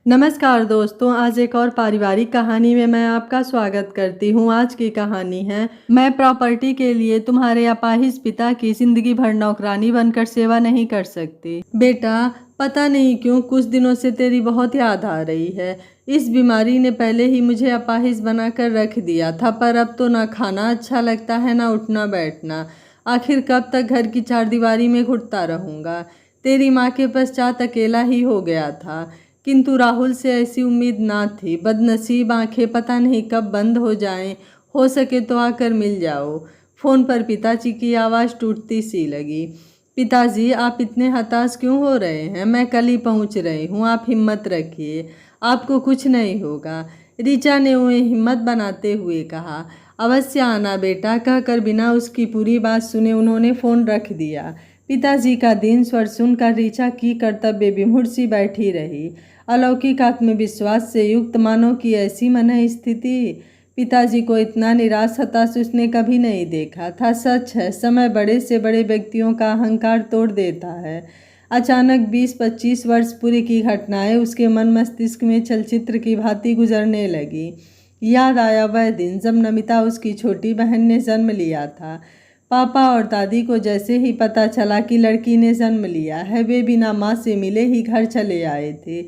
नमस्कार दोस्तों, आज एक और पारिवारिक कहानी में मैं आपका स्वागत करती हूँ। आज की कहानी है, मैं प्रॉपर्टी के लिए तुम्हारे अपाहिज पिता की जिंदगी भर नौकरानी बनकर सेवा नहीं कर सकती। बेटा, पता नहीं क्यों कुछ दिनों से तेरी बहुत याद आ रही है। इस बीमारी ने पहले ही मुझे अपाहिज बनाकर रख दिया था, पर अब तो ना खाना अच्छा लगता है ना उठना बैठना। आखिर कब तक घर की चारदीवारी में घुटता रहूँगा। तेरी माँ के पश्चात अकेला ही हो गया था, किंतु राहुल से ऐसी उम्मीद ना थी। बदनसीब आंखें पता नहीं कब बंद हो जाएं, हो सके तो आकर मिल जाओ। फोन पर पिताजी की आवाज़ टूटती सी लगी। पिताजी, आप इतने हताश क्यों हो रहे हैं? मैं कल ही पहुंच रही हूं, आप हिम्मत रखिए, आपको कुछ नहीं होगा। ऋचा ने उन्हें हिम्मत बनाते हुए कहा। अवश्य आना बेटा, कहकर बिना उसकी पूरी बात सुने उन्होंने फ़ोन रख दिया। पिताजी का दीन स्वर सुनकर ऋचा की कर्तव्य विमूढ़ सी बैठी रही। अलौकिक आत्मविश्वास से युक्त मानो की ऐसी मन स्थिति। पिताजी को इतना निराश हताश उसने कभी नहीं देखा था। सच है, समय बड़े से बड़े व्यक्तियों का अहंकार तोड़ देता है। अचानक 20-25 वर्ष पूर्व की घटनाएं उसके मन मस्तिष्क में चलचित्र की भांति गुजरने लगी। याद आया वह दिन जब नमिता उसकी छोटी बहन ने जन्म लिया था। पापा और दादी को जैसे ही पता चला कि लड़की ने जन्म लिया है, वे बिना माँ से मिले ही घर चले आए थे।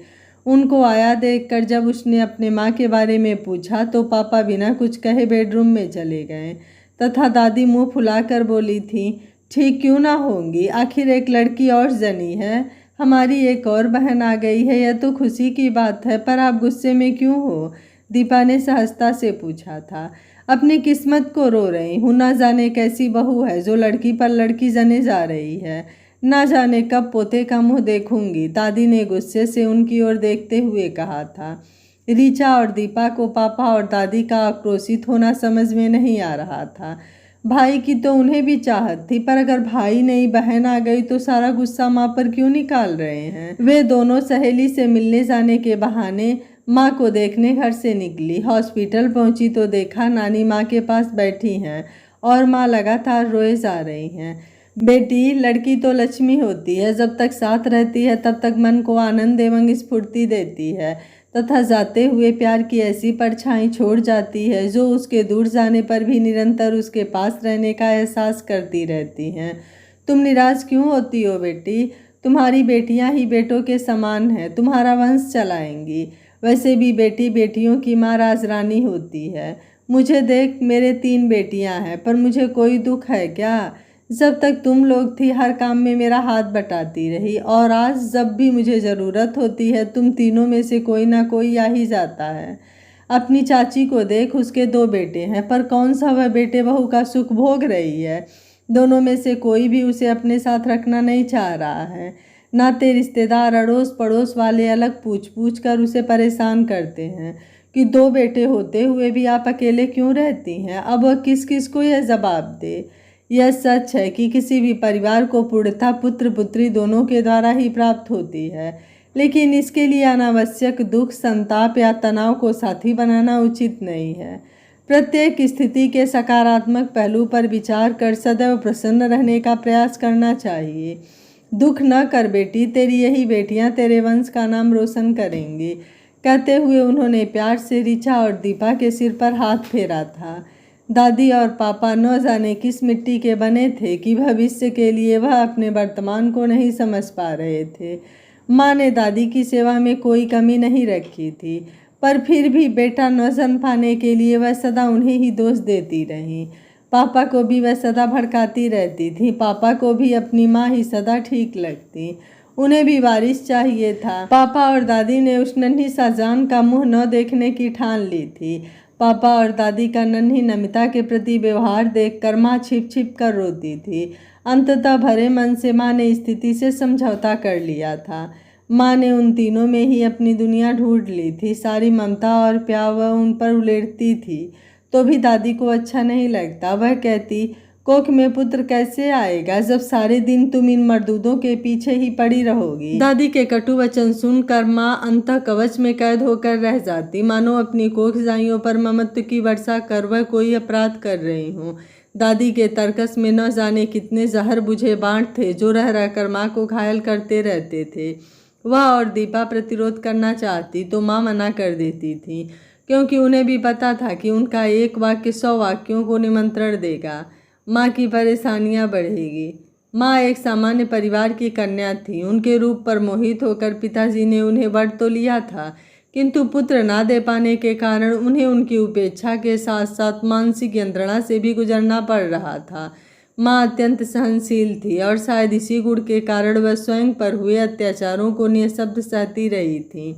उनको आया देखकर जब उसने अपने माँ के बारे में पूछा तो पापा बिना कुछ कहे बेडरूम में चले गए, तथा दादी मुंह फुलाकर बोली थी, ठीक क्यों ना होंगी, आखिर एक लड़की और जनी है, हमारी एक और बहन आ गई है, यह तो खुशी की बात है। पर आप गुस्से में क्यों हो? दीपा ने सहजता से पूछा था। अपनी किस्मत को रो रही हूँ, ना जाने कैसी बहू है जो लड़की पर लड़की जने जा रही है, ना जाने कब पोते का मुंह देखूंगी, दादी ने गुस्से से उनकी ओर देखते हुए कहा था। ऋचा और दीपा को पापा और दादी का आक्रोशित होना समझ में नहीं आ रहा था। भाई की तो उन्हें भी चाहत थी, पर अगर भाई नहीं बहन आ गई तो सारा गुस्सा माँ पर क्यों निकाल रहे हैं? वे दोनों सहेली से मिलने जाने के बहाने माँ को देखने घर से निकली। हॉस्पिटल पहुंची तो देखा नानी माँ के पास बैठी हैं और माँ लगातार रोए जा रही हैं। बेटी, लड़की तो लक्ष्मी होती है, जब तक साथ रहती है तब तक मन को आनंद एवं स्फूर्ति देती है, तथा जाते हुए प्यार की ऐसी परछाई छोड़ जाती है जो उसके दूर जाने पर भी निरंतर उसके पास रहने का एहसास करती रहती हैं। तुम निराश क्यों होती हो बेटी? तुम्हारी बेटियां ही बेटों के समान हैं, तुम्हारा वंश चलाएंगी। वैसे भी बेटी बेटियों की माँ राजरानी होती है। मुझे देख, मेरे 3 बेटियां हैं, पर मुझे कोई दुख है क्या? जब तक तुम लोग थी हर काम में मेरा हाथ बटाती रही, और आज जब भी मुझे ज़रूरत होती है तुम तीनों में से कोई ना कोई आ ही जाता है। अपनी चाची को देख, उसके 2 बेटे हैं, पर कौन सा वह बेटे बहू का सुख भोग रही है? दोनों में से कोई भी उसे अपने साथ रखना नहीं चाह रहा है। नाते रिश्तेदार अड़ोस पड़ोस वाले अलग पूछ पूछ कर उसे परेशान करते हैं कि 2 बेटे होते हुए भी आप अकेले क्यों रहती हैं। अब वह किस किस को यह जवाब दे? यह सच है कि किसी भी परिवार को पूर्णतः पुत्र पुत्री दोनों के द्वारा ही प्राप्त होती है, लेकिन इसके लिए अनावश्यक दुख, संताप या तनाव को साथी बनाना उचित नहीं है। प्रत्येक स्थिति के सकारात्मक पहलू पर विचार कर सदैव प्रसन्न रहने का प्रयास करना चाहिए। दुख न कर बेटी, तेरी यही बेटियां तेरे वंश का नाम रोशन करेंगी। कहते हुए उन्होंने प्यार से ऋचा और दीपा के सिर पर हाथ फेरा था। दादी और पापा न जाने किस मिट्टी के बने थे कि भविष्य के लिए वह अपने वर्तमान को नहीं समझ पा रहे थे। माँ ने दादी की सेवा में कोई कमी नहीं रखी थी, पर फिर भी बेटा न जन्म पाने के लिए वह सदा उन्हें ही दोष देती रही। पापा को भी वह सदा भड़काती रहती थी। पापा को भी अपनी माँ ही सदा ठीक लगती, उन्हें भी वारिस चाहिए था। पापा और दादी ने उस नन्ही सा जान का मुँह न देखने की ठान ली थी। पापा और दादी का नन्ही नमिता के प्रति व्यवहार देखकर माँ छिप छिप कर रोती थी। अंततः भरे मन से माँ ने स्थिति से समझौता कर लिया था। माँ ने उन तीनों में ही अपनी दुनिया ढूंढ ली थी। सारी ममता और प्यार वह उन पर उड़ेलती थी, तो भी दादी को अच्छा नहीं लगता। वह कहती, कोख में पुत्र कैसे आएगा जब सारे दिन तुम इन मर्दूदों के पीछे ही पड़ी रहोगी। दादी के कटु वचन सुनकर माँ अंतः कवच में कैद होकर रह जाती, मानो अपनी कोखजाइयों पर ममत्व की वर्षा कर वह कोई अपराध कर रही हूँ। दादी के तर्कस में न जाने कितने जहर बुझे बांट थे जो रह रहकर माँ को घायल करते रहते थे। वह और दीपा प्रतिरोध करना चाहती तो माँ मना कर देती थी, क्योंकि उन्हें भी पता था कि उनका एक वाक्य 100 वाक्यों को निमंत्रण देगा। माँ की परेशानियाँ बढ़ेगी। माँ एक सामान्य परिवार की कन्या थी। उनके रूप पर मोहित होकर पिताजी ने उन्हें वर तो लिया था, किंतु पुत्र ना दे पाने के कारण उन्हें उनकी उपेक्षा के साथ साथ मानसिक यंत्रणा से भी गुजरना पड़ रहा था। माँ अत्यंत सहनशील थी और शायद इसी गुण के कारण वह स्वयं पर हुए अत्याचारों को निःशब्द सहती रही थी।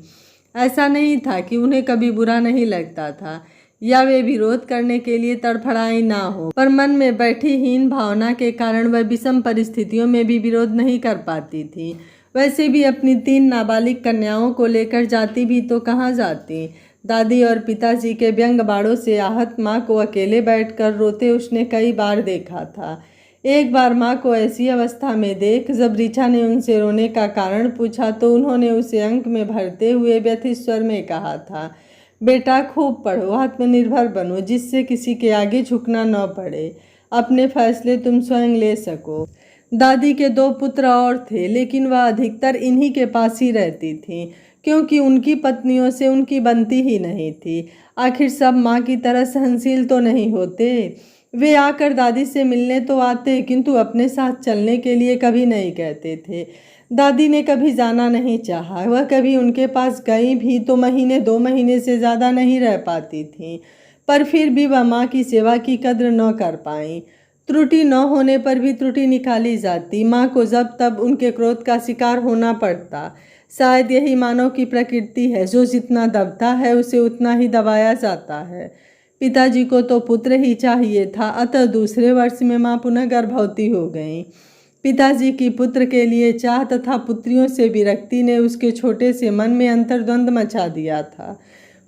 ऐसा नहीं था कि उन्हें कभी बुरा नहीं लगता था या वे विरोध करने के लिए तड़फड़ाई ना हो, पर मन में बैठी हीन भावना के कारण वह विषम परिस्थितियों में भी विरोध नहीं कर पाती थी। वैसे भी अपनी 3 नाबालिग कन्याओं को लेकर जाती भी तो कहाँ जाती। दादी और पिताजी के व्यंग बाणों से आहत माँ को अकेले बैठकर रोते उसने कई बार देखा था। एक बार माँ को ऐसी अवस्था में देख जब ऋचा ने उनसे रोने का कारण पूछा तो उन्होंने उसे अंक में भरते हुए व्यथित स्वर में कहा था, बेटा खूब पढ़ो, आत्मनिर्भर बनो, जिससे किसी के आगे झुकना न पड़े, अपने फैसले तुम स्वयं ले सको। दादी के 2 पुत्र और थे, लेकिन वह अधिकतर इन्हीं के पास ही रहती थी, क्योंकि उनकी पत्नियों से उनकी बनती ही नहीं थी। आखिर सब माँ की तरह सहनशील तो नहीं होते। वे आकर दादी से मिलने तो आते, किंतु अपने साथ चलने के लिए कभी नहीं कहते थे। दादी ने कभी जाना नहीं चाहा। वह कभी उनके पास गई भी तो महीने 2 महीने से ज़्यादा नहीं रह पाती थी, पर फिर भी वह माँ की सेवा की कद्र न कर पाई। त्रुटि न होने पर भी त्रुटि निकाली जाती। माँ को जब तब उनके क्रोध का शिकार होना पड़ता। शायद यही मानव की प्रकृति है, जो जितना दबता है उसे उतना ही दबाया जाता है। पिताजी को तो पुत्र ही चाहिए था, अतः दूसरे वर्ष में माँ पुनः गर्भवती हो गई। पिताजी की पुत्र के लिए चाह तथा पुत्रियों से विरक्ति ने उसके छोटे से मन में अंतर्द्वंद मचा दिया था।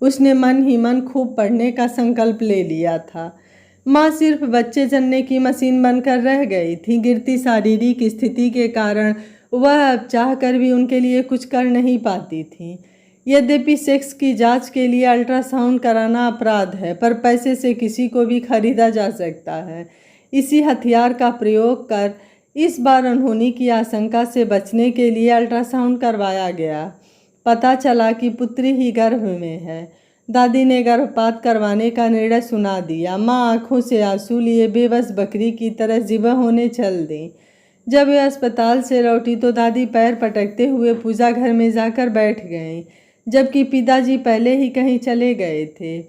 उसने मन ही मन खूब पढ़ने का संकल्प ले लिया था। माँ सिर्फ बच्चे जनने की मशीन बनकर रह गई थी। गिरती शारीरिक स्थिति के कारण वह अब चाहकर भी उनके लिए कुछ कर नहीं पाती थी। यद्यपि सेक्स की जांच के लिए अल्ट्रासाउंड कराना अपराध है, पर पैसे से किसी को भी खरीदा जा सकता है। इसी हथियार का प्रयोग कर इस बार अनहोनी की आशंका से बचने के लिए अल्ट्रासाउंड करवाया गया। पता चला कि पुत्री ही गर्भ में है। दादी ने गर्भपात करवाने का निर्णय सुना दिया। माँ आंखों से आंसू लिए बेबस बकरी की तरह जिबा होने चल दी। जब वे अस्पताल से लौटी तो दादी पैर पटकते हुए पूजा घर में जाकर बैठ गईं, जबकि पिताजी पहले ही कहीं चले गए थे।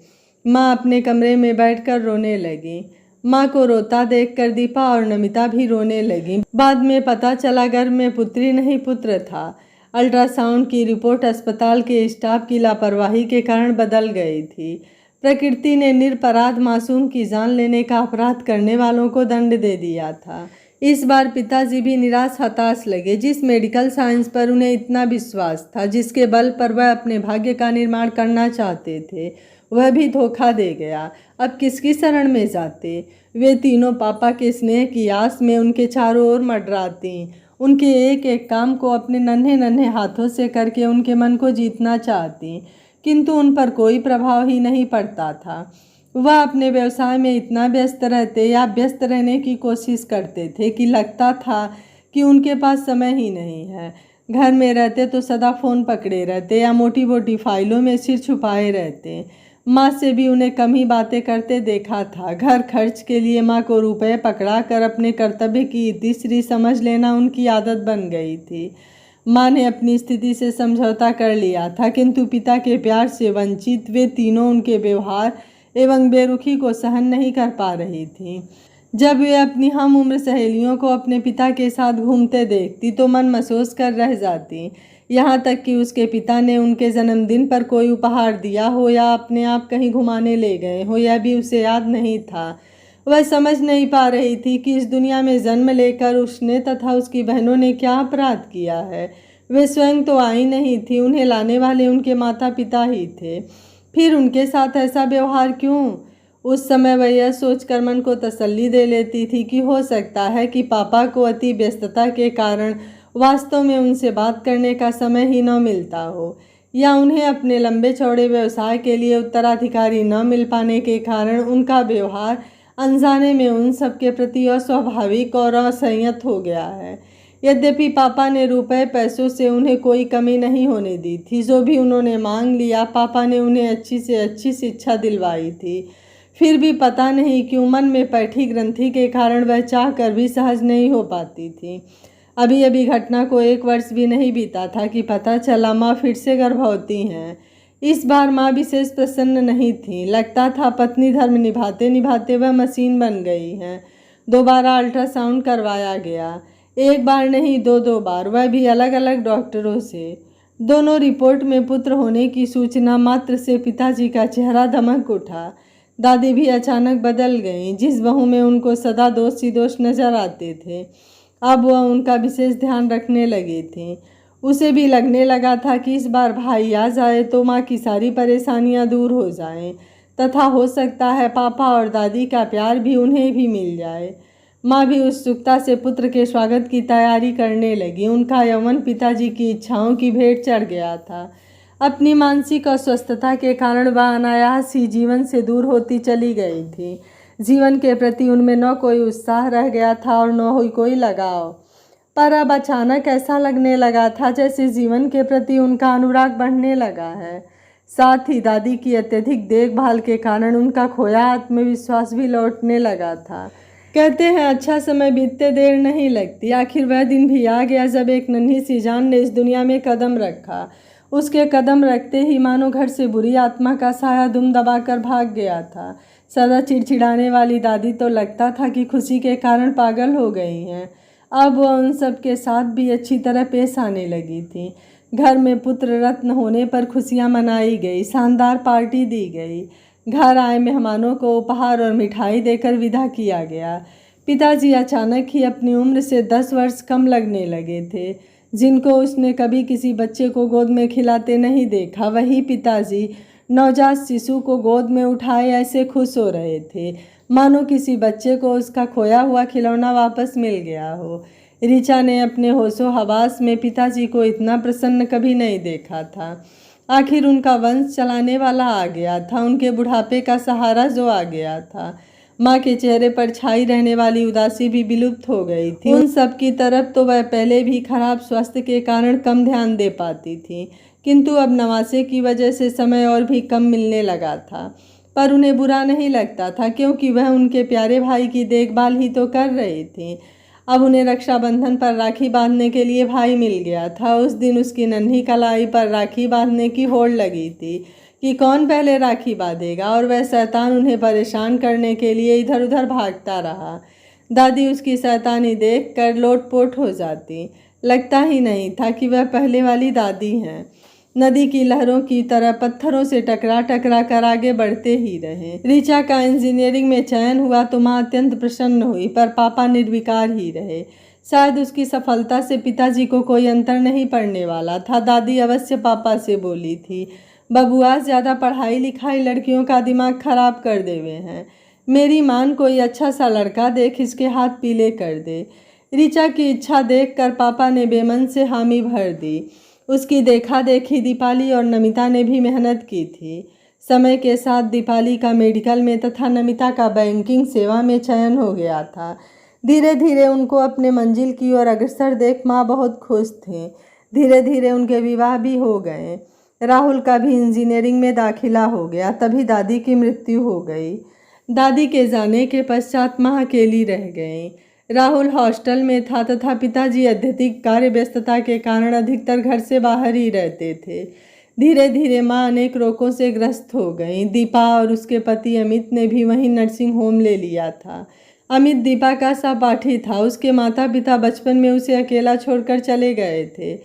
माँ अपने कमरे में बैठकर रोने लगी। माँ को रोता देखकर दीपा और नमिता भी रोने लगी। बाद में पता चला गर्भ में पुत्री नहीं पुत्र था। अल्ट्रासाउंड की रिपोर्ट अस्पताल के स्टाफ की लापरवाही के कारण बदल गई थी। प्रकृति ने निरपराध मासूम की जान लेने का अपराध करने वालों को दंड दे दिया था। इस बार पिताजी भी निराश हताश लगे। जिस मेडिकल साइंस पर उन्हें इतना विश्वास था, जिसके बल पर वह अपने भाग्य का निर्माण करना चाहते थे, वह भी धोखा दे गया। अब किसकी शरण में जाते? वे तीनों पापा के स्नेह की आस में उनके चारों ओर मंडराती। उनके एक एक काम को अपने नन्हे नन्हे हाथों से करके उनके मन को जीतना चाहती, किंतु उन पर कोई प्रभाव ही नहीं पड़ता था। वह अपने व्यवसाय में इतना व्यस्त रहते या व्यस्त रहने की कोशिश करते थे कि लगता था कि उनके पास समय ही नहीं है। घर में रहते तो सदा फ़ोन पकड़े रहते या मोटी मोटी फाइलों में सिर छुपाए रहते। माँ से भी उन्हें कम ही बातें करते देखा था। घर खर्च के लिए माँ को रुपए पकड़ा कर अपने कर्तव्य की तीसरी समझ लेना उनकी आदत बन गई थी। माँ ने अपनी स्थिति से समझौता कर लिया था, किंतु पिता के प्यार से वंचित वे तीनों उनके व्यवहार एवं बेरुखी को सहन नहीं कर पा रही थी। जब वे अपनी हम उम्र सहेलियों को अपने पिता के साथ घूमते देखती तो मन महसूस कर रह जाती। यहाँ तक कि उसके पिता ने उनके जन्मदिन पर कोई उपहार दिया हो या अपने आप कहीं घुमाने ले गए हो, यह भी उसे याद नहीं था। वह समझ नहीं पा रही थी कि इस दुनिया में जन्म लेकर उसने तथा उसकी बहनों ने क्या अपराध किया है। वे स्वयं तो आई नहीं थी, उन्हें लाने वाले उनके माता पिता ही थे। फिर उनके साथ ऐसा व्यवहार क्यों? उस समय वह यह सोचकर मन को तसल्ली दे लेती थी कि हो सकता है कि पापा को अति व्यस्तता के कारण वास्तव में उनसे बात करने का समय ही न मिलता हो, या उन्हें अपने लंबे चौड़े व्यवसाय के लिए उत्तराधिकारी न मिल पाने के कारण उनका व्यवहार अनजाने में उन सब के प्रति अस्वाभाविक और असंयत हो गया है। यद्यपि पापा ने रुपए पैसों से उन्हें कोई कमी नहीं होने दी थी। जो भी उन्होंने मांग लिया पापा ने उन्हें अच्छी से अच्छी शिक्षा दिलवाई थी। फिर भी पता नहीं क्यों मन में पैठी ग्रंथि के कारण वह चाह कर भी सहज नहीं हो पाती थी। अभी अभी घटना को 1 वर्ष भी नहीं बीता था कि पता चला माँ फिर से गर्भवती हैं। इस बार माँ विशेष प्रसन्न नहीं थी। लगता था पत्नी धर्म निभाते निभाते वह मशीन बन गई हैं। दोबारा अल्ट्रासाउंड करवाया गया, 1 बार नहीं 2 बार, वह भी अलग अलग डॉक्टरों से। दोनों रिपोर्ट में पुत्र होने की सूचना मात्र से पिताजी का चेहरा दमक उठा। दादी भी अचानक बदल गईं। जिस बहू में उनको सदा दोष ही दोष नजर आते थे, अब वह उनका विशेष ध्यान रखने लगी थी। उसे भी लगने लगा था कि इस बार भाई आ जाए तो माँ की सारी परेशानियाँ दूर हो जाएं, तथा हो सकता है पापा और दादी का प्यार भी उन्हें भी मिल जाए। माँ भी उत्सुकता से पुत्र के स्वागत की तैयारी करने लगी। उनका यौवन पिताजी की इच्छाओं की भेंट चढ़ गया था। अपनी मानसिक अस्वस्थता के कारण वह अनायास ही जीवन से दूर होती चली गई थी। जीवन के प्रति उनमें न कोई उत्साह रह गया था और न ही कोई लगाव। पर अब अचानक ऐसा लगने लगा था जैसे जीवन के प्रति उनका अनुराग बढ़ने लगा है। साथ ही दादी की अत्यधिक देखभाल के कारण उनका खोया आत्मविश्वास भी लौटने लगा था। कहते हैं अच्छा समय बीतते देर नहीं लगती। आखिर वह दिन भी आ गया जब एक नन्ही सी जान ने इस दुनिया में कदम रखा। उसके कदम रखते ही मानो घर से बुरी आत्मा का साया दुम दबाकर भाग गया था। सदा चिड़चिड़ाने वाली दादी तो लगता था कि खुशी के कारण पागल हो गई हैं। अब वह उन सब के साथ भी अच्छी तरह पेश आने लगी थी। घर में पुत्र रत्न होने पर खुशियां मनाई गई, शानदार पार्टी दी गई। घर आए मेहमानों को उपहार और मिठाई देकर विदा किया गया। पिताजी अचानक ही अपनी उम्र से 10 वर्ष कम लगने लगे थे। जिनको उसने कभी किसी बच्चे को गोद में खिलाते नहीं देखा, वही पिताजी नवजात शिशु को गोद में उठाए ऐसे खुश हो रहे थे मानो किसी बच्चे को उसका खोया हुआ खिलौना वापस मिल गया हो। ऋचा ने अपने होशो हवास में पिताजी को इतना प्रसन्न कभी नहीं देखा था। आखिर उनका वंश चलाने वाला आ गया था, उनके बुढ़ापे का सहारा जो आ गया था। माँ के चेहरे पर छाई रहने वाली उदासी भी विलुप्त हो गई थी। उन सब की तरफ तो वह पहले भी खराब स्वास्थ्य के कारण कम ध्यान दे पाती थी, किंतु अब नवासे की वजह से समय और भी कम मिलने लगा था। पर उन्हें बुरा नहीं लगता था क्योंकि वह उनके प्यारे भाई की देखभाल ही तो कर रही थी। अब उन्हें रक्षाबंधन पर राखी बांधने के लिए भाई मिल गया था। उस दिन उसकी नन्ही कलाई पर राखी बांधने की होड़ लगी थी कि कौन पहले राखी बांधेगा, और वह शैतान उन्हें परेशान करने के लिए इधर उधर भागता रहा। दादी उसकी शैतानी देख कर लोटपोट हो जाती। लगता ही नहीं था कि वह पहले वाली दादी हैं। नदी की लहरों की तरह पत्थरों से टकरा टकरा कर आगे बढ़ते ही रहे। ऋचा का इंजीनियरिंग में चयन हुआ तो माँ अत्यंत प्रसन्न हुई, पर पापा निर्विकार ही रहे। शायद उसकी सफलता से पिताजी को कोई अंतर नहीं पड़ने वाला था। दादी अवश्य पापा से बोली थी, बबुआ ज़्यादा पढ़ाई लिखाई लड़कियों का दिमाग खराब कर देवे हैं। मेरी मान कोई अच्छा सा लड़का देख इसके हाथ पीले कर दे। ऋचा की इच्छा देखकर पापा ने बेमन से हामी भर दी। उसकी देखा देखी दीपाली और नमिता ने भी मेहनत की थी। समय के साथ दीपाली का मेडिकल में तथा नमिता का बैंकिंग सेवा में चयन हो गया था। धीरे धीरे उनको अपने मंजिल की ओर अग्रसर देख माँ बहुत खुश थी। धीरे धीरे उनके विवाह भी हो गए। राहुल का भी इंजीनियरिंग में दाखिला हो गया। तभी दादी की मृत्यु हो गई। दादी के जाने के पश्चात माँ अकेली रह गई। राहुल हॉस्टल में था तथा पिताजी अत्यधिक कार्य व्यस्तता के कारण अधिकतर घर से बाहर ही रहते थे। धीरे धीरे माँ अनेक रोगों से ग्रस्त हो गई। दीपा और उसके पति अमित ने भी वहीं नर्सिंग होम ले लिया था। अमित दीपा का सहपाठी था। उसके माता पिता बचपन में उसे अकेला छोड़कर चले गए थे।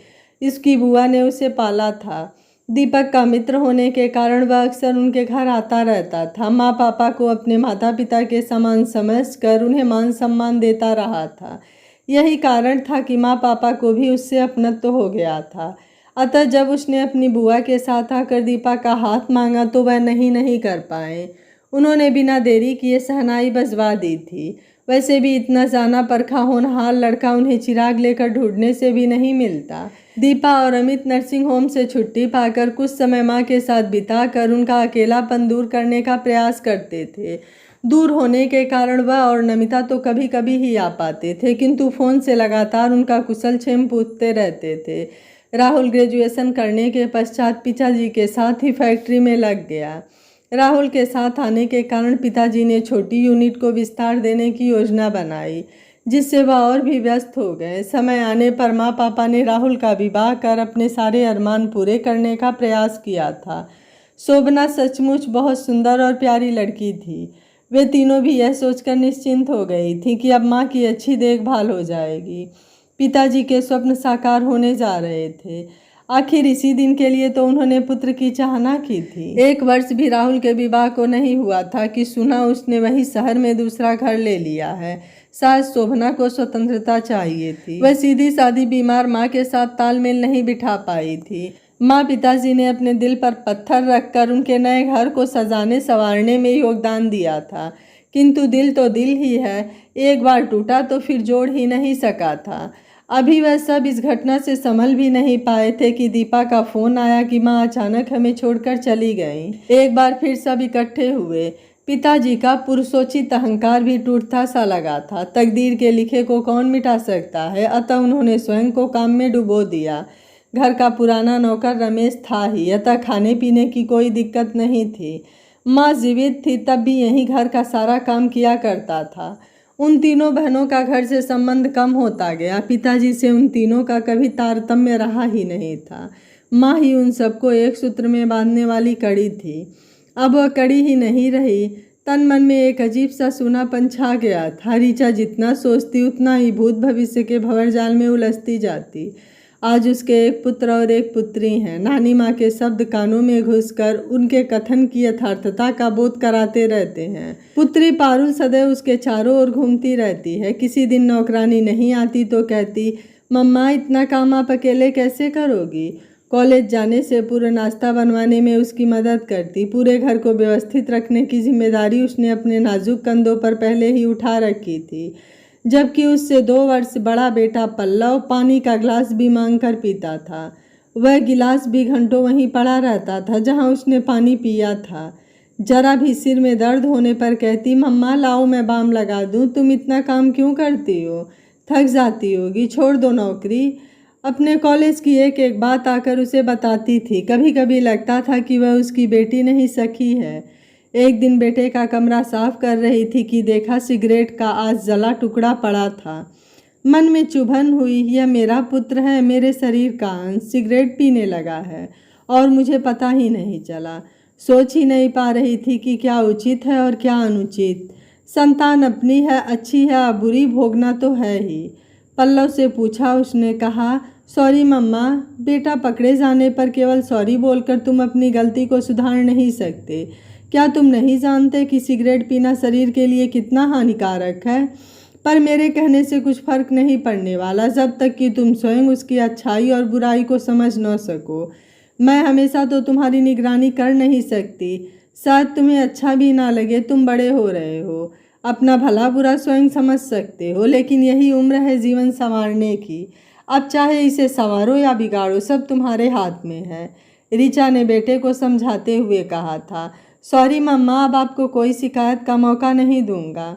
इसकी बुआ ने उसे पाला था। दीपक का मित्र होने के कारण वह अक्सर उनके घर आता रहता था। माँ पापा को अपने माता पिता के समान समझकर उन्हें मान सम्मान देता रहा था। यही कारण था कि माँ पापा को भी उससे अपनत्व हो गया था। अतः जब उसने अपनी बुआ के साथ आकर दीपा का हाथ मांगा तो वह नहीं कर पाए। उन्होंने बिना देरी किए शहनाई बजवा दी थी। वैसे भी इतना जाना परखा होनहार लड़का उन्हें चिराग लेकर ढूंढने से भी नहीं मिलता। दीपा और अमित नर्सिंग होम से छुट्टी पाकर कुछ समय माँ के साथ बिताकर उनका अकेलापन दूर करने का प्रयास करते थे। दूर होने के कारण वह और नमिता तो कभी कभी ही आ पाते थे, किंतु फ़ोन से लगातार उनका कुशल क्षेम पूछते रहते थे। राहुल ग्रेजुएशन करने के पश्चात पिताजी के साथ ही फैक्ट्री में लग गया। राहुल के साथ आने के कारण पिताजी ने छोटी यूनिट को विस्तार देने की योजना बनाई, जिससे वह और भी व्यस्त हो गए। समय आने पर माँ पापा ने राहुल का विवाह कर अपने सारे अरमान पूरे करने का प्रयास किया था। शोभना सचमुच बहुत सुंदर और प्यारी लड़की थी। वे तीनों भी यह सोचकर निश्चिंत हो गई थी कि अब माँ की अच्छी देखभाल हो जाएगी। पिताजी के स्वप्न साकार होने जा रहे थे। आखिर इसी दिन के लिए तो उन्होंने पुत्र की चाहना की थी। 1 वर्ष भी राहुल के विवाह को नहीं हुआ था कि सुना उसने वही शहर में दूसरा घर ले लिया है। शायद शोभना को स्वतंत्रता चाहिए थी। वह सीधी सादी बीमार माँ के साथ तालमेल नहीं बिठा पाई थी। माँ पिताजी ने अपने दिल पर पत्थर रखकर उनके नए घर को सजाने संवारने में योगदान दिया था, किंतु दिल तो दिल ही है, एक बार टूटा तो फिर जोड़ ही नहीं सका था। अभी वह सब इस घटना से संभल भी नहीं पाए थे कि दीपा का फोन आया कि माँ अचानक हमें छोड़कर चली गईं। एक बार फिर सब इकट्ठे हुए। पिताजी का पुरुषोचित अहंकार भी टूटता सा लगा था। तकदीर के लिखे को कौन मिटा सकता है, अतः उन्होंने स्वयं को काम में डुबो दिया। घर का पुराना नौकर रमेश था ही, अतः खाने पीने की कोई दिक्कत नहीं थी। माँ जीवित थी तब भी यही घर का सारा काम किया करता था। उन तीनों बहनों का घर से संबंध कम होता गया। पिताजी से उन तीनों का कभी तारतम्य रहा ही नहीं था। माँ ही उन सबको एक सूत्र में बांधने वाली कड़ी थी। अब वह कड़ी ही नहीं रही। तन मन में एक अजीब सा सूनापन छा गया था। ऋचा जितना सोचती उतना ही भूत भविष्य के भंवरजाल में उलझती जाती। आज उसके एक पुत्र और एक पुत्री हैं। नानी माँ के शब्द कानों में घुसकर उनके कथन की यथार्थता का बोध कराते रहते हैं। पुत्री पारुल सदैव उसके चारों ओर घूमती रहती है। किसी दिन नौकरानी नहीं आती तो कहती, मम्मा इतना काम आप अकेले कैसे करोगी। कॉलेज जाने से पूर्व नाश्ता बनवाने में उसकी मदद करती। पूरे घर को व्यवस्थित रखने की जिम्मेदारी उसने अपने नाजुक कंधों पर पहले ही उठा रखी थी। जबकि उससे 2 वर्ष बड़ा बेटा पल्लव पानी का गिलास भी मांग कर पीता था। वह गिलास भी घंटों वहीं पड़ा रहता था जहां उसने पानी पिया था। जरा भी सिर में दर्द होने पर कहती, मम्मा लाओ मैं बाम लगा दूं। तुम इतना काम क्यों करती हो, थक जाती होगी, छोड़ दो नौकरी। अपने कॉलेज की एक एक बात आकर उसे बताती थी। कभी कभी लगता था कि वह उसकी बेटी नहीं सखी है। एक दिन बेटे का कमरा साफ कर रही थी कि देखा सिगरेट का आज जला टुकड़ा पड़ा था। मन में चुभन हुई, यह मेरा पुत्र है, मेरे शरीर का अंश सिगरेट पीने लगा है और मुझे पता ही नहीं चला। सोच ही नहीं पा रही थी कि क्या उचित है और क्या अनुचित। संतान अपनी है, अच्छी है, बुरी भोगना तो है ही। पल्लव से पूछा उसने। कहा, सॉरी मम्मा। बेटा, पकड़े जाने पर केवल सॉरी बोलकर तुम अपनी गलती को सुधार नहीं सकते। क्या तुम नहीं जानते कि सिगरेट पीना शरीर के लिए कितना हानिकारक है। पर मेरे कहने से कुछ फर्क नहीं पड़ने वाला जब तक कि तुम स्वयं उसकी अच्छाई और बुराई को समझ न सको। मैं हमेशा तो तुम्हारी निगरानी कर नहीं सकती। शायद तुम्हें अच्छा भी ना लगे, तुम बड़े हो रहे हो, अपना भला बुरा स्वयं समझ सकते हो, लेकिन यही उम्र है जीवन संवारने की। अब चाहे इसे संवारो या बिगाड़ो, सब तुम्हारे हाथ में है। ऋचा ने बेटे को समझाते हुए कहा था। सॉरी मम्मा, अब आपको कोई शिकायत का मौका नहीं दूंगा।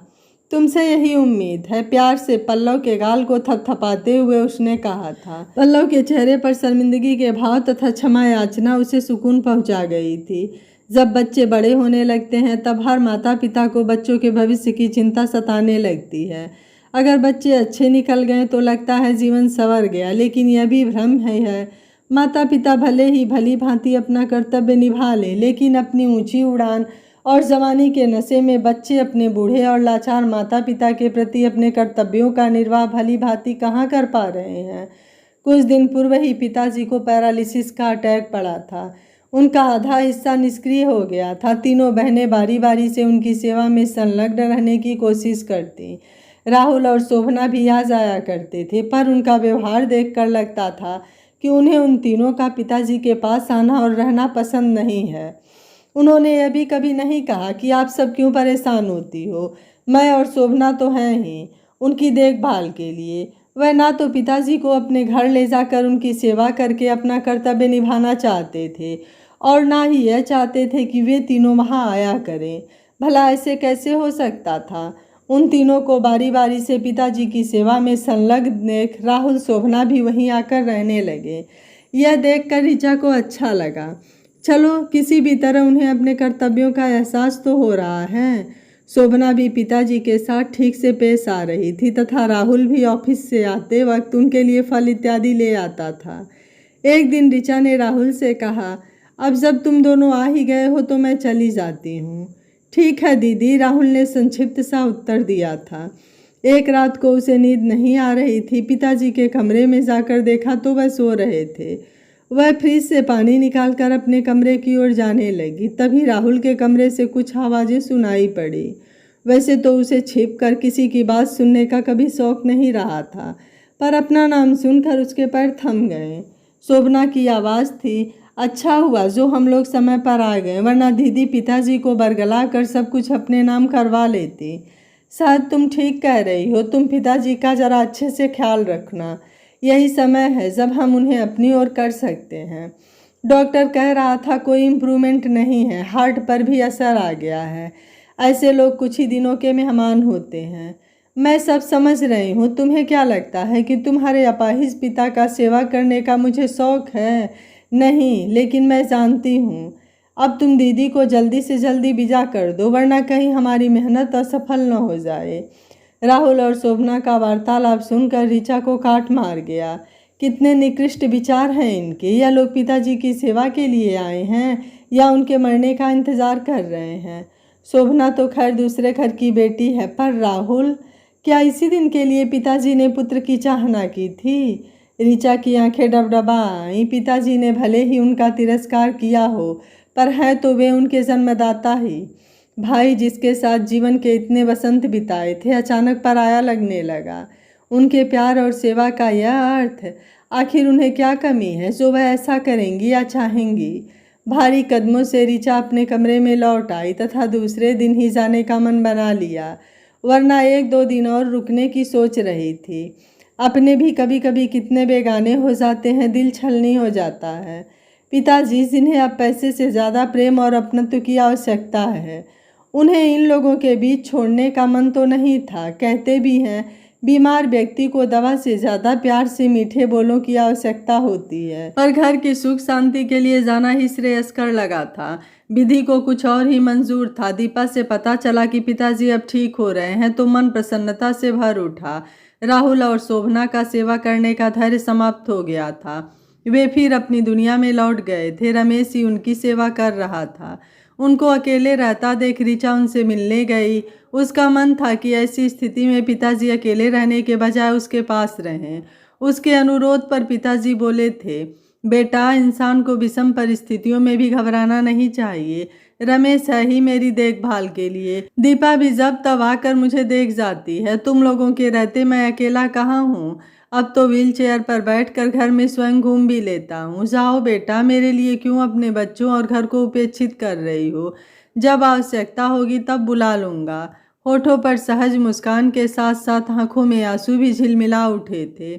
तुमसे यही उम्मीद है, प्यार से पल्लव के गाल को थपथपाते हुए उसने कहा था। पल्लव के चेहरे पर शर्मिंदगी के भाव तथा क्षमा याचना उसे सुकून पहुंचा गई थी। जब बच्चे बड़े होने लगते हैं तब हर माता पिता को बच्चों के भविष्य की चिंता सताने लगती है। अगर बच्चे अच्छे निकल गए तो लगता है जीवन संवर गया, लेकिन यह भी भ्रम है। माता पिता भले ही भली भांति अपना कर्तव्य निभा ले, लेकिन अपनी ऊंची उड़ान और जवानी के नशे में बच्चे अपने बूढ़े और लाचार माता पिता के प्रति अपने कर्तव्यों का निर्वाह भली भांति कहाँ कर पा रहे हैं। कुछ दिन पूर्व ही पिताजी को पैरालिसिस का अटैक पड़ा था। उनका आधा हिस्सा निष्क्रिय हो गया था। तीनों बहनें बारी बारी से उनकी सेवा में संलग्न रहने की कोशिश करती। राहुल और शोभना भी आ जाया करते थे, पर उनका व्यवहार देखकर लगता था कि उन्हें उन तीनों का पिताजी के पास आना और रहना पसंद नहीं है। उन्होंने यह भी कभी नहीं कहा कि आप सब क्यों परेशान होती हो, मैं और शोभना तो हैं ही उनकी देखभाल के लिए। वह ना तो पिताजी को अपने घर ले जाकर उनकी सेवा करके अपना कर्तव्य निभाना चाहते थे और ना ही यह चाहते थे कि वे तीनों वहाँ आया करें। भला ऐसे कैसे हो सकता था। उन तीनों को बारी बारी से पिताजी की सेवा में संलग्न देख राहुल शोभना भी वहीं आकर रहने लगे। यह देखकर ऋचा को अच्छा लगा। चलो किसी भी तरह उन्हें अपने कर्तव्यों का एहसास तो हो रहा है। शोभना भी पिताजी के साथ ठीक से पेश आ रही थी तथा राहुल भी ऑफिस से आते वक्त उनके लिए फल इत्यादि ले आता था। एक दिन ऋचा ने राहुल से कहा, अब जब तुम दोनों आ ही गए हो तो मैं चली जाती हूँ। ठीक है दीदी, राहुल ने संक्षिप्त सा उत्तर दिया था। एक रात को उसे नींद नहीं आ रही थी। पिताजी के कमरे में जाकर देखा तो वह सो रहे थे। वह फ्रिज से पानी निकालकर अपने कमरे की ओर जाने लगी। तभी राहुल के कमरे से कुछ आवाज़ें सुनाई पड़ी। वैसे तो उसे छिपकर किसी की बात सुनने का कभी शौक नहीं रहा था, पर अपना नाम सुनकर उसके पैर थम गए। शोभना की आवाज़ थी, अच्छा हुआ जो हम लोग समय पर आ गए, वरना दीदी पिताजी को बरगला कर सब कुछ अपने नाम करवा लेती। शायद तुम ठीक कह रही हो, तुम पिताजी का ज़रा अच्छे से ख्याल रखना। यही समय है जब हम उन्हें अपनी ओर कर सकते हैं। डॉक्टर कह रहा था कोई इम्प्रूवमेंट नहीं है, हार्ट पर भी असर आ गया है। ऐसे लोग कुछ ही दिनों के मेहमान होते हैं। मैं सब समझ रही हूँ। तुम्हें क्या लगता है कि तुम्हारे अपाहिज पिता का सेवा करने का मुझे शौक़ है? नहीं, लेकिन मैं जानती हूँ। अब तुम दीदी को जल्दी से जल्दी विदा कर दो, वरना कहीं हमारी मेहनत असफल न हो जाए। राहुल और शोभना का वार्तालाप सुनकर ऋचा को काट मार गया। कितने निकृष्ट विचार हैं इनके। यह लोग पिताजी की सेवा के लिए आए हैं या उनके मरने का इंतज़ार कर रहे हैं। शोभना तो खैर दूसरे घर की बेटी है, पर राहुल, क्या इसी दिन के लिए पिताजी ने पुत्र की चाहना की थी? ऋचा की आंखें डबडबाईं। पिताजी ने भले ही उनका तिरस्कार किया हो, पर हैं तो वे उनके जन्मदाता ही। भाई जिसके साथ जीवन के इतने वसंत बिताए थे, अचानक पराया लगने लगा। उनके प्यार और सेवा का यह अर्थ, आखिर उन्हें क्या कमी है जो वह ऐसा करेंगी या चाहेंगी। भारी कदमों से ऋचा अपने कमरे में लौट आई तथा दूसरे दिन ही जाने का मन बना लिया, वरना 1-2 दिन और रुकने की सोच रही थी। अपने भी कभी कभी कितने बेगाने हो जाते हैं, दिल छलनी हो जाता है। पिताजी जिन्हें अब पैसे से ज़्यादा प्रेम और अपनत्व की आवश्यकता है, उन्हें इन लोगों के बीच छोड़ने का मन तो नहीं था। कहते भी हैं बीमार व्यक्ति को दवा से ज़्यादा प्यार से मीठे बोलों की आवश्यकता होती है, पर घर की सुख शांति के लिए जाना ही श्रेयस्कर लगा था। विधि को कुछ और ही मंजूर था। दीपा से पता चला कि पिताजी अब ठीक हो रहे हैं तो मन प्रसन्नता से भर उठा। राहुल और शोभना का सेवा करने का धैर्य समाप्त हो गया था। वे फिर अपनी दुनिया में लौट गए थे। रमेश ही उनकी सेवा कर रहा था। उनको अकेले रहता देख ऋचा उनसे मिलने गई। उसका मन था कि ऐसी स्थिति में पिताजी अकेले रहने के बजाय उसके पास रहें। उसके अनुरोध पर पिताजी बोले थे, बेटा, इंसान को विषम परिस्थितियों में भी घबराना नहीं चाहिए। रमेश है ही मेरी देखभाल के लिए। दीपा भी जब तब आकर मुझे देख जाती है। तुम लोगों के रहते मैं अकेला कहाँ हूँ। अब तो व्हील चेयर पर बैठकर घर में स्वयं घूम भी लेता हूँ। जाओ बेटा, मेरे लिए क्यों अपने बच्चों और घर को उपेक्षित कर रही हो। जब आवश्यकता होगी तब बुला लूँगा। होठों पर सहज मुस्कान के साथ साथ आंखों में आंसू भी झिलमिला उठे थे।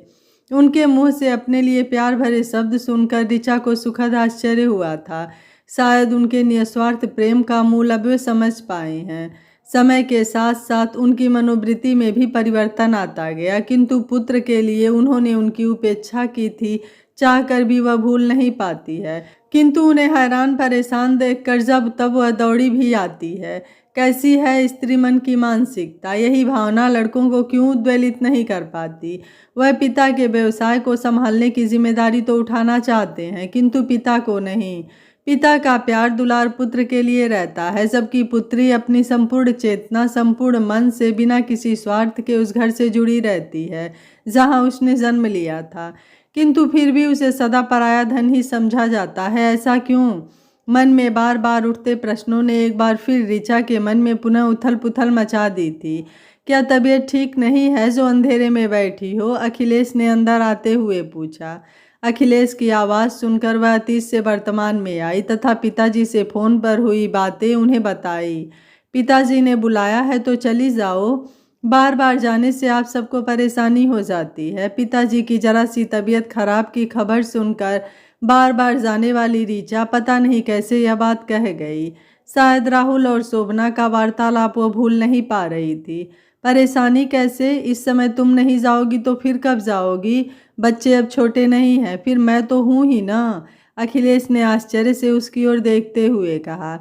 उनके मुंह से अपने लिए प्यार भरे शब्द सुनकर ऋचा को सुखद आश्चर्य हुआ था। शायद उनके निस्वार्थ प्रेम का मूल अब वे समझ पाए हैं। समय के साथ साथ उनकी मनोवृत्ति में भी परिवर्तन आता गया, किंतु पुत्र के लिए उन्होंने उनकी उपेक्षा की थी, चाहकर भी वह भूल नहीं पाती है। किंतु उन्हें हैरान परेशान देखकर जब तब वह दौड़ी भी आती है। कैसी है स्त्री मन की मानसिकता। यही भावना लड़कों को क्यों उद्वेलित नहीं कर पाती। वह पिता के व्यवसाय को संभालने की जिम्मेदारी तो उठाना चाहते हैं, किंतु पिता को नहीं। पिता का प्यार दुलार पुत्र के लिए रहता है, जबकि पुत्री अपनी संपूर्ण चेतना, संपूर्ण मन से बिना किसी स्वार्थ के उस घर से जुड़ी रहती है जहां उसने जन्म लिया था। किंतु फिर भी उसे सदा पराया धन ही समझा जाता है। ऐसा क्यों? मन में बार बार उठते प्रश्नों ने एक बार फिर ऋचा के मन में पुनः उथल पुथल मचा दी थी। क्या तबीयत ठीक नहीं है जो अंधेरे में बैठी हो? अखिलेश ने अंदर आते हुए पूछा। अखिलेश की आवाज़ सुनकर वह अतीत से वर्तमान में आई तथा पिताजी से फ़ोन पर हुई बातें उन्हें बताई। पिताजी ने बुलाया है तो चली जाओ। बार बार जाने से आप सबको परेशानी हो जाती है। पिताजी की जरा सी तबीयत खराब की खबर सुनकर बार बार जाने वाली ऋचा पता नहीं कैसे यह बात कह गई। शायद राहुल और शोभना का वार्तालाप वो भूल नहीं पा रही थी। परेशानी कैसे? इस समय तुम नहीं जाओगी तो फिर कब जाओगी? बच्चे अब छोटे नहीं हैं, फिर मैं तो हूँ ही ना। अखिलेश ने आश्चर्य से उसकी ओर देखते हुए कहा।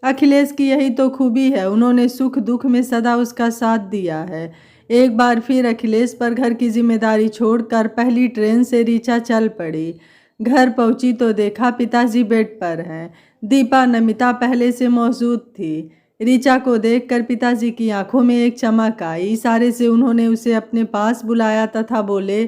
अखिलेश की यही तो खूबी है, उन्होंने सुख दुख में सदा उसका साथ दिया है। एक बार फिर अखिलेश पर घर की जिम्मेदारी छोड़कर पहली ट्रेन से ऋचा चल पड़ी। घर पहुंची तो देखा पिताजी बेड पर हैं। दीपा नमिता पहले से मौजूद थी। ऋचा को देखकर पिताजी की आंखों में एक चमक आई। इशारे से उन्होंने उसे अपने पास बुलाया तथा बोले,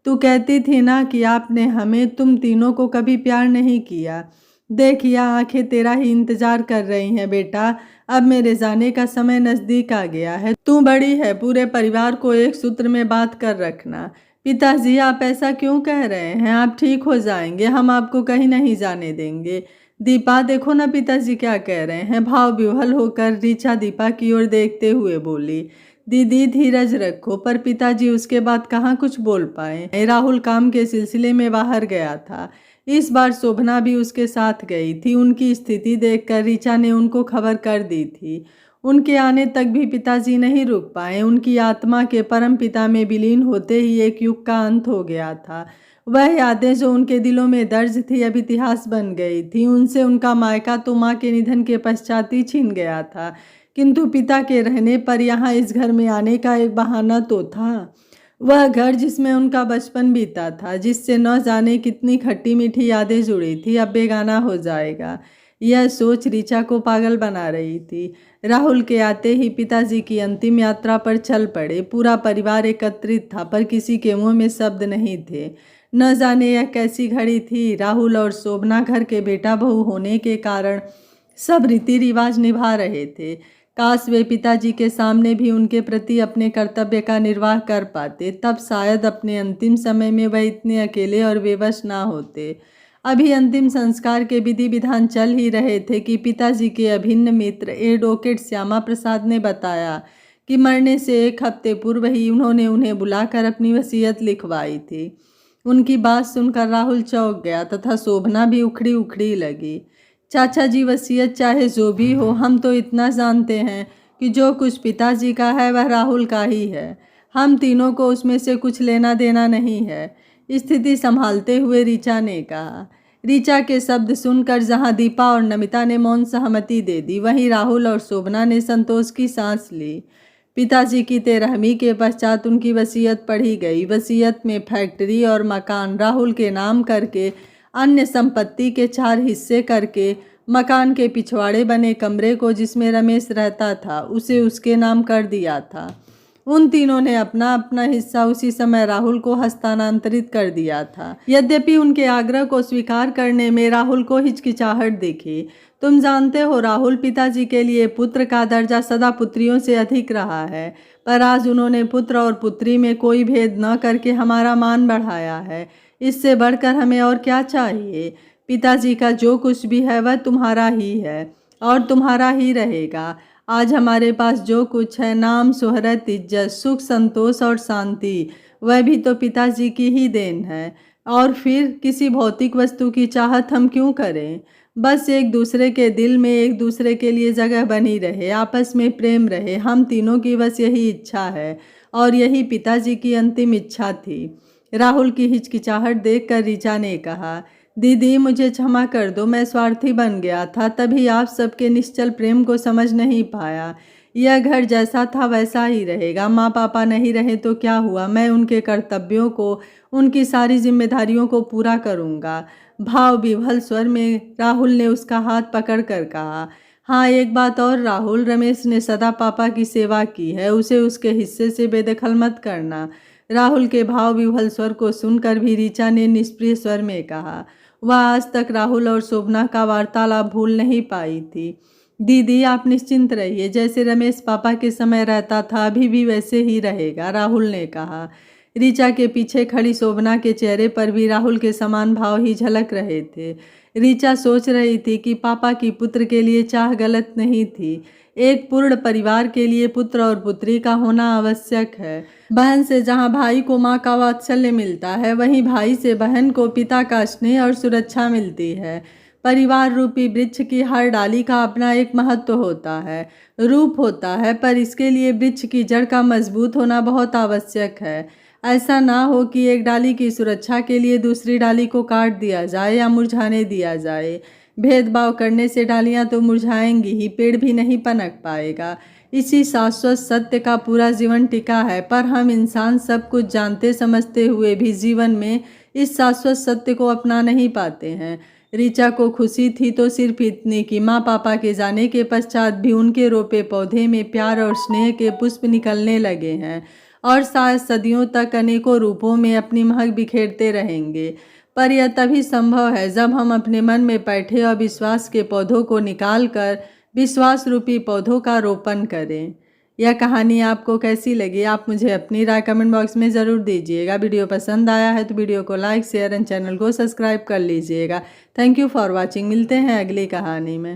तू कहती थी ना कि आपने हमें, तुम तीनों को कभी प्यार नहीं किया। देखिए आंखें तेरा ही इंतजार कर रही हैं बेटा। अब मेरे जाने का समय नजदीक आ गया है। तू बड़ी है, पूरे परिवार को एक सूत्र में बात कर रखना। पिताजी आप ऐसा क्यों कह रहे हैं? आप ठीक हो जाएंगे, हम आपको कहीं नहीं जाने देंगे। दीपा देखो ना पिताजी क्या कह रहे हैं। भाव विह्वल होकर ऋचा दीपा की ओर देखते हुए बोली। दीदी धीरज रखो। पर पिताजी उसके बाद कहाँ कुछ बोल पाए। राहुल काम के सिलसिले में बाहर गया था। इस बार शोभना भी उसके साथ गई थी। उनकी स्थिति देखकर ऋचा ने उनको खबर कर दी थी। उनके आने तक भी पिताजी नहीं रुक पाए। उनकी आत्मा के परम पिता में विलीन होते ही एक युग का अंत हो गया था। वह यादें जो उनके दिलों में दर्ज थी अब इतिहास बन गई थी। उनसे उनका मायका तो माँ के निधन के पश्चात ही छीन गया था, किंतु पिता के रहने पर यहाँ इस घर में आने का एक बहाना तो था। वह घर जिसमें उनका बचपन बीता था, जिससे न जाने कितनी खट्टी मीठी यादें जुड़ी थी, अब बेगाना हो जाएगा। यह सोच ऋचा को पागल बना रही थी। राहुल के आते ही पिताजी की अंतिम यात्रा पर चल पड़े। पूरा परिवार एकत्रित था, पर किसी के मुंह में शब्द नहीं थे। न जाने यह कैसी घड़ी थी। राहुल और शोभना घर के बेटा बहू होने के कारण सब रीति रिवाज निभा रहे थे। काश वे पिताजी के सामने भी उनके प्रति अपने कर्तव्य का निर्वाह कर पाते, तब शायद अपने अंतिम समय में वह इतने अकेले और बेबस ना होते। अभी अंतिम संस्कार के विधि विधान चल ही रहे थे कि पिताजी के अभिन्न मित्र एडवोकेट श्यामा प्रसाद ने बताया कि मरने से एक हफ्ते पूर्व ही उन्होंने उन्हें बुलाकर अपनी वसीयत लिखवाई थी। उनकी बात सुनकर राहुल चौंक गया तथा शोभना भी उखड़ी उखड़ी लगी। चाचा जी, वसीयत चाहे जो भी हो, हम तो इतना जानते हैं कि जो कुछ पिताजी का है वह राहुल का ही है। हम तीनों को उसमें से कुछ लेना देना नहीं है। स्थिति संभालते हुए ऋचा ने कहा। ऋचा के शब्द सुनकर जहां दीपा और नमिता ने मौन सहमति दे दी, वहीं राहुल और शोभना ने संतोष की सांस ली। पिताजी की तेरहवीं के पश्चात उनकी वसीयत पढ़ी गई। वसीयत में फैक्ट्री और मकान राहुल के नाम करके, अन्य संपत्ति के 4 हिस्से करके, मकान के पिछवाड़े बने कमरे को जिसमें रमेश रहता था उसे उसके नाम कर दिया था। उन तीनों ने अपना अपना हिस्सा उसी समय राहुल को हस्तांतरित कर दिया था। यद्यपि उनके आग्रह को स्वीकार करने में राहुल को हिचकिचाहट दिखी। तुम जानते हो राहुल, पिताजी के लिए पुत्र का दर्जा सदा पुत्रियों से अधिक रहा है, पर आज उन्होंने पुत्र और पुत्री में कोई भेद न करके हमारा मान बढ़ाया है। इससे बढ़कर हमें और क्या चाहिए? पिताजी का जो कुछ भी है वह तुम्हारा ही है और तुम्हारा ही रहेगा। आज हमारे पास जो कुछ है, नाम, शोहरत, इज्जत, सुख, संतोष और शांति, वह भी तो पिताजी की ही देन है। और फिर किसी भौतिक वस्तु की चाहत हम क्यों करें? बस एक दूसरे के दिल में एक दूसरे के लिए जगह बनी रहे, आपस में प्रेम रहे। हम तीनों की बस यही इच्छा है और यही पिताजी की अंतिम इच्छा थी। राहुल की हिचकिचाहट देखकर ऋचा ने कहा, दीदी मुझे क्षमा कर दो, मैं स्वार्थी बन गया था, तभी आप सबके निश्चल प्रेम को समझ नहीं पाया। यह घर जैसा था वैसा ही रहेगा। माँ पापा नहीं रहे तो क्या हुआ, मैं उनके कर्तव्यों को, उनकी सारी जिम्मेदारियों को पूरा करूँगा। भाव विह्वल स्वर में राहुल ने उसका हाथ पकड़ कर कहा। हाँ, एक बात और राहुल, रमेश ने सदा पापा की सेवा की है, उसे उसके हिस्से से बेदखल मत करना। राहुल के भाव विह्वल स्वर को सुनकर भी ऋचा ने निष्प्रिय स्वर में कहा। वह आज तक राहुल और शोभना का वार्तालाप भूल नहीं पाई थी। दीदी आप निश्चिंत रहिए, जैसे रमेश पापा के समय रहता था अभी भी वैसे ही रहेगा, राहुल ने कहा। ऋचा के पीछे खड़ी शोभना के चेहरे पर भी राहुल के समान भाव ही झलक रहे थे। ऋचा सोच रही थी कि पापा की पुत्र के लिए चाह गलत नहीं थी। एक पूर्ण परिवार के लिए पुत्र और पुत्री का होना आवश्यक है। बहन से जहाँ भाई को माँ का वात्सल्य मिलता है, वहीं भाई से बहन को पिता का स्नेह और सुरक्षा मिलती है। परिवार रूपी वृक्ष की हर डाली का अपना एक महत्व होता है, रूप होता है, पर इसके लिए वृक्ष की जड़ का मजबूत होना बहुत आवश्यक है। ऐसा ना हो कि एक डाली की सुरक्षा के लिए दूसरी डाली को काट दिया जाए या मुरझाने दिया जाए। भेदभाव करने से डालियां तो मुरझाएंगी ही, पेड़ भी नहीं पनप पाएगा। इसी शाश्वत सत्य का पूरा जीवन टिका है, पर हम इंसान सब कुछ जानते समझते हुए भी जीवन में इस शाश्वत सत्य को अपना नहीं पाते हैं। ऋचा को खुशी थी तो सिर्फ इतनी कि माँ पापा के जाने के पश्चात भी उनके रोपे पौधे में प्यार और स्नेह के पुष्प निकलने लगे हैं और शायद सदियों तक अनेकों रूपों में अपनी महक बिखेरते रहेंगे। पर यह तभी संभव है जब हम अपने मन में बैठे अविश्वास के पौधों को निकालकर विश्वास रूपी पौधों का रोपण करें। यह कहानी आपको कैसी लगी, आप मुझे अपनी राय कमेंट बॉक्स में ज़रूर दीजिएगा। वीडियो पसंद आया है तो वीडियो को लाइक शेयर एंड चैनल को सब्सक्राइब कर लीजिएगा। Thank you for watching. मिलते हैं अगली कहानी में।